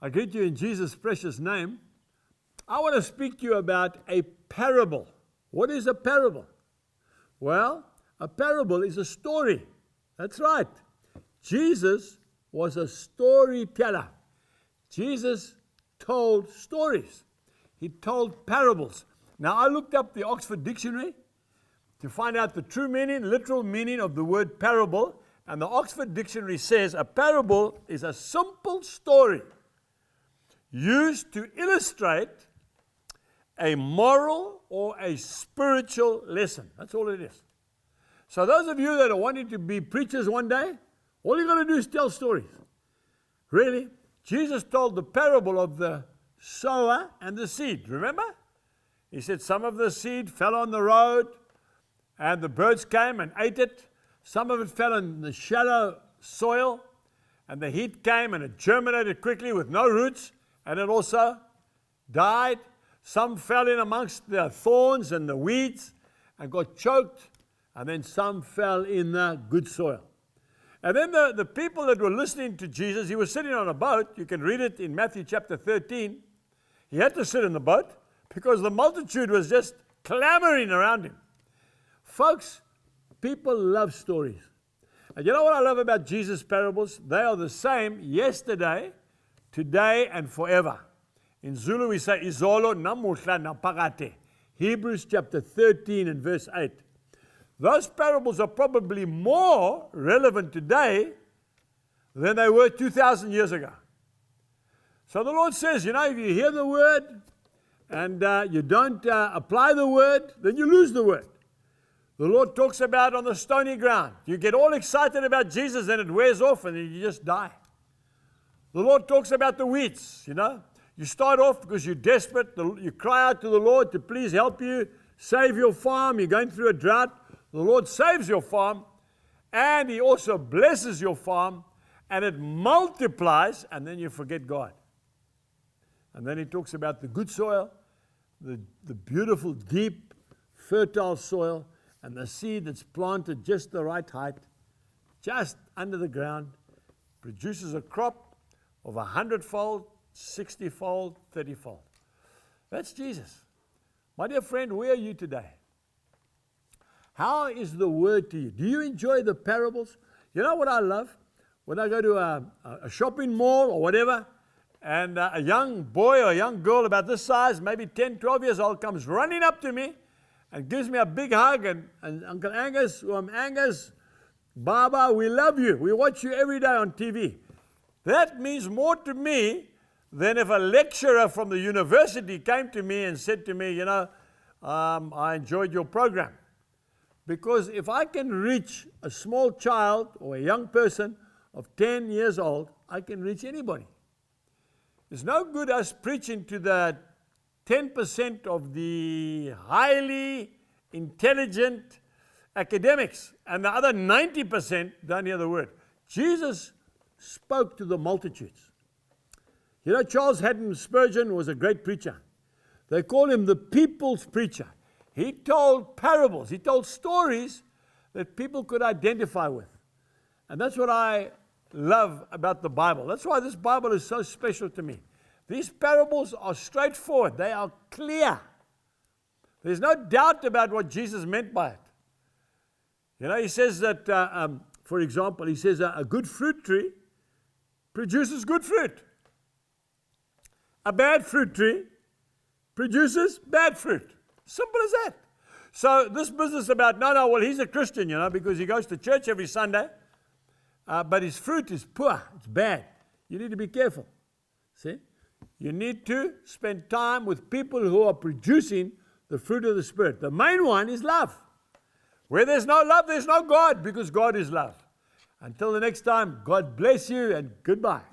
I greet you in Jesus' precious name. I want to speak to you about a parable. What is a parable? Well, a parable is a story. That's right. Jesus was a storyteller. Jesus told stories. He told parables. Now, I looked up the Oxford Dictionary to find out the true meaning, literal meaning of the word parable. And the Oxford Dictionary says a parable is a simple story used to illustrate a moral or a spiritual lesson. That's all it is. So those of you that are wanting to be preachers one day, all you're going to do is tell stories. Really? Jesus told the parable of the sower and the seed. Remember? He said some of the seed fell on the road and the birds came and ate it. Some of it fell in the shallow soil and the heat came and it germinated quickly with no roots and it also died. Some fell in amongst the thorns and the weeds and got choked, and then some fell in the good soil. And then the people that were listening to Jesus, he was sitting on a boat. You can read it in Matthew chapter 13. He had to sit in the boat because the multitude was just clamoring around him. Folks, people love stories. And you know what I love about Jesus' parables? They are the same yesterday, today, and forever. In Zulu we say, Izolo namuhla naphakade. Hebrews chapter 13 and verse 8. Those parables are probably more relevant today than they were 2,000 years ago. So the Lord says, if you hear the word and you don't apply the word, then you lose the word. The Lord talks about on the stony ground. You get all excited about Jesus and it wears off and you just die. The Lord talks about the weeds, You start off because you're desperate. You cry out to the Lord to please help you, save your farm. You're going through a drought. The Lord saves your farm, and He also blesses your farm, and it multiplies, and then you forget God. And then He talks about the good soil, the beautiful, deep, fertile soil, and the seed that's planted just the right height, just under the ground, produces a crop of 100-fold, 60-fold, 30-fold. That's Jesus. My dear friend, where are you today? How is the word to you? Do you enjoy the parables? You know what I love? When I go to a shopping mall or whatever, and a young boy or a young girl about this size, maybe 10, 12 years old, comes running up to me and gives me a big hug, and Uncle Angus, Angus, Baba, we love you. We watch you every day on TV. That means more to me than if a lecturer from the university came to me and said to me, I enjoyed your program. Because if I can reach a small child or a young person of 10 years old, I can reach anybody. It's no good us preaching to the 10% of the highly intelligent academics, and the other 90% don't hear the word. Jesus spoke to the multitudes. Charles Haddon Spurgeon was a great preacher. They call him the people's preacher. He told parables. He told stories that people could identify with. And that's what I love about the Bible. That's why this Bible is so special to me. These parables are straightforward. They are clear. There's no doubt about what Jesus meant by it. He says that, for example, he says a good fruit tree produces good fruit. A bad fruit tree produces bad fruit. Simple as that. So this business about, he's a Christian, because he goes to church every Sunday, but his fruit is poor, it's bad. You need to be careful. See? You need to spend time with people who are producing the fruit of the Spirit. The main one is love. Where there's no love, there's no God, because God is love. Until the next time, God bless you and goodbye.